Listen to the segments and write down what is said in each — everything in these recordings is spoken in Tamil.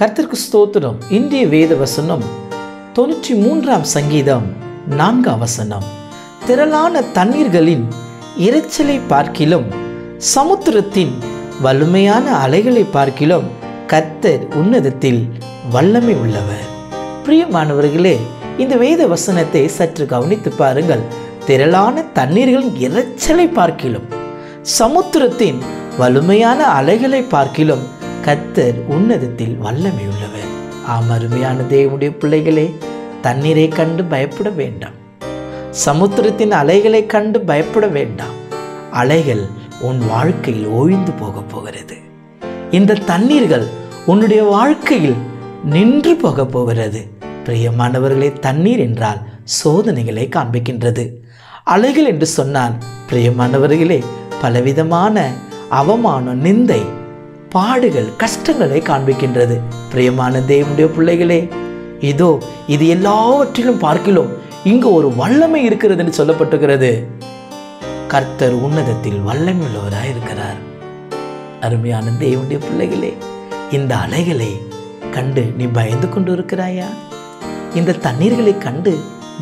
கர்த்தருக்கு ஸ்தோத்திரம். இன்றைய வேத வசனம் 93ஆம் சங்கீதம் 4ஆம் வசனம். திரளான தண்ணீர்களின் இரைச்சலை பார்க்கிலும் சமுத்திரத்தின் வலிமையான அலைகளை பார்க்கிலும் கர்த்தர் உன்னதத்தில் வல்லமை உள்ளவர். பிரியமானவர்களே, இந்த வேத வசனத்தை சற்று கவனித்து பாருங்கள். திரளான தண்ணீர்களின் இரைச்சலை பார்க்கிலும் சமுத்திரத்தின் வலிமையான அலைகளை பார்க்கிலும் கர்த்தர் உன்னதத்தில் வல்லமை உள்ளவர். அருமையான தேவனுடைய பிள்ளைகளே, தண்ணீரை கண்டு பயப்பட வேண்டாம். சமுத்திரத்தின் அலைகளை கண்டு பயப்பட வேண்டாம். அலைகள் உன் வாழ்க்கையில் ஓய்ந்து போக போகிறது. இந்த தண்ணீர்கள் உன்னுடைய வாழ்க்கையில் நின்று போக போகிறது. பிரியமானவர்களே, தண்ணீர் என்றால் சோதனைகளை காண்பிக்கின்றது. அலைகள் என்று சொன்னால் பிரியமானவர்களே, பலவிதமான அவமானம், நிந்தை, பாடுகள், கஷ்டங்களை காண்பிக்கின்றது. பிரியமான தேவனுடைய பிள்ளைகளே, இதோ இது எல்லாவற்றிலும் பார்க்கிலும் இங்கு ஒரு வல்லமை இருக்கிறது என்று சொல்லப்பட்டிருக்கிறது. கர்த்தர் உன்னதத்தில் வல்லமை உள்ளவராய் இருக்கிறார். அருமையான தேவனுடைய பிள்ளைகளே, இந்த அலைகளை கண்டு நீ பயந்து கொண்டு இருக்கிறாயா? இந்த தண்ணீர்களை கண்டு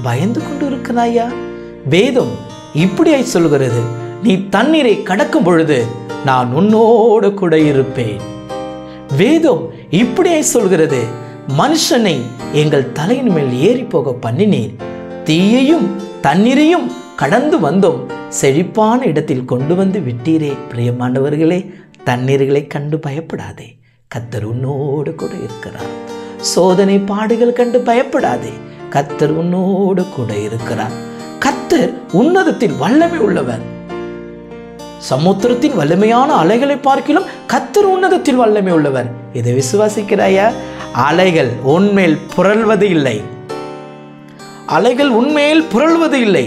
பயந்து கொண்டு இருக்கிறாயா? வேதம் இப்படியாய் சொல்கிறது, நீ தண்ணீரை கடக்கும் பொழுது நான் உன்னோடு கூட இருப்பேன். வேதம் இப்படியே சொல்கிறது, மனுஷனை எங்கள் தலையின் மேல் ஏறி போக பண்ணினீர், தீயையும் தண்ணீரையும் கடந்து வந்தோம், செழிப்பான இடத்தில் கொண்டு வந்து விட்டீரே. பிரியமானவர்களே, தண்ணீர்களை கண்டு பயப்படாதே, கர்த்தர் உன்னோடு கூட இருக்கிறார். சோதனை பாடுகள் கண்டு பயப்படாதே, கர்த்தர் உன்னோடு கூட இருக்கிறார். கர்த்தர் உன்னதத்தில் வல்லமை உள்ளவர். சமுத்திரத்தின் வலிமையான அலைகளை பார்க்கிலும் கர்த்தர் உன்னதத்தில் வல்லமை உள்ளவர். இதை விசுவாசிக்கிறாயா? அலைகள் உன்மேல் புரள்வது இல்லை. அலைகள் உன்மேல் புரள்வது இல்லை.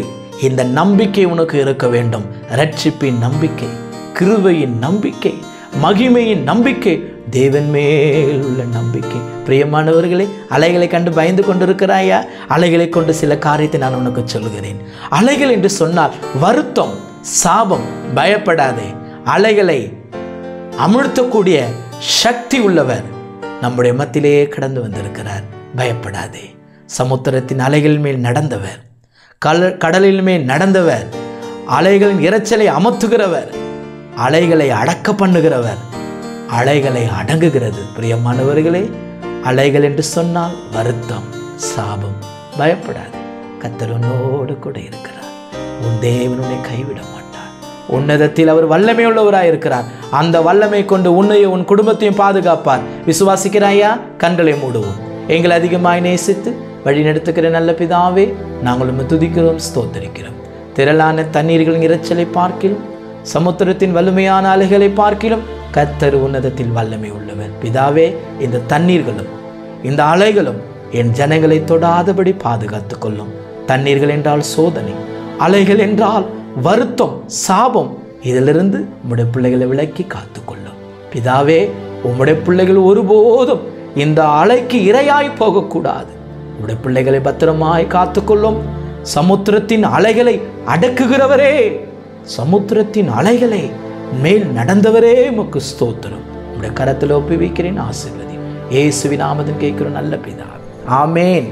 இந்த நம்பிக்கை உனக்கு இருக்க வேண்டும். இரட்சிப்பின் நம்பிக்கை, கிருபையின் நம்பிக்கை, மகிமையின் நம்பிக்கை, தேவன் மேல் உள்ள நம்பிக்கை. பிரியமானவர்களே, அலைகளை கண்டு பயந்து கொண்டிருக்கிறாயா? அலைகளை கொண்டு சில காரியத்தை நான் உனக்கு சொல்கிறேன். அலைகள் என்று சொன்னால் வருத்தம், சாபம். பயப்படாதே. அலைகளை அமிழ்த்தக்கூடிய சக்தி உள்ளவர் நம்முடைய மத்தியிலே கடந்து வந்திருக்கிறார். பயப்படாதே. சமுத்திரத்தின் அலைகள் மேல் நடந்தவர், கடலின் மேல் நடந்தவர், அலைகளின் இரைச்சலை அமர்த்துகிறவர், அலைகளை அடக்க பண்ணுகிறவர், அலைகளை அடங்குகிறது. பிரியமானவர்களே, அலைகள் என்று சொன்னால் வருத்தம், சாபம். பயப்படாது. கர்த்தர் உன்னோடு கூட இருக்கிறார். உன் தேவன் உன்னை கைவிட மாட்டார். உன்னதத்தில் அவர் வல்லமை உள்ளவராய் இருக்கிறார். அந்த வல்லமை கொண்டு உன்னையும் உன் குடும்பத்தையும் பாதுகாப்பார். விசுவாசிக்கிறாயா? கண்களை மூடுவோம். எங்களை அதிகமாய் நேசித்து வழி நடத்துகிற நல்ல பிதாவே, நாங்களும் துதிக்கிறோம், ஸ்தோத்தரிக்கிறோம். திரளான தண்ணீர்களின் இரைச்சலை பார்க்கிலும் சமுத்திரத்தின் வலிமையான அலைகளை பார்க்கிலும் கர்த்தர் உன்னதத்தில் வல்லமை உள்ளவர். பிதாவே, இந்த தண்ணீர்களும் இந்த அலைகளும் என் ஜனங்களை தொடாதபடி பாதுகாத்துக் கொள்ளும். தண்ணீர்கள் என்றால் சோதனை, அலைகள் என்றால் வருத்தம், சாபம். இதிலிருந்து உம்முடைய பிள்ளைகளை விலக்கி காத்துக்கொள்ளும். பிதாவே, உம்முடைய பிள்ளைகள் ஒருபோதும் இந்த அலைக்கு இரையாய் போகக்கூடாது. உம்முடைய பிள்ளைகளை பத்திரமாய் காத்துக்கொள்ளும். சமுத்திரத்தின் அலைகளை அடக்குகிறவரே, சமுத்திரத்தின் அலைகளை மேல் நடந்தவரே, உமக்கு ஸ்தோத்திரம். உம்முடைய கரத்தில் ஒப்புவிக்கிறேன். ஆசீர்வதி. இயேசுவின் நாமத்தில் கேட்கிறோம் நல்ல பிதாவே. ஆமென்.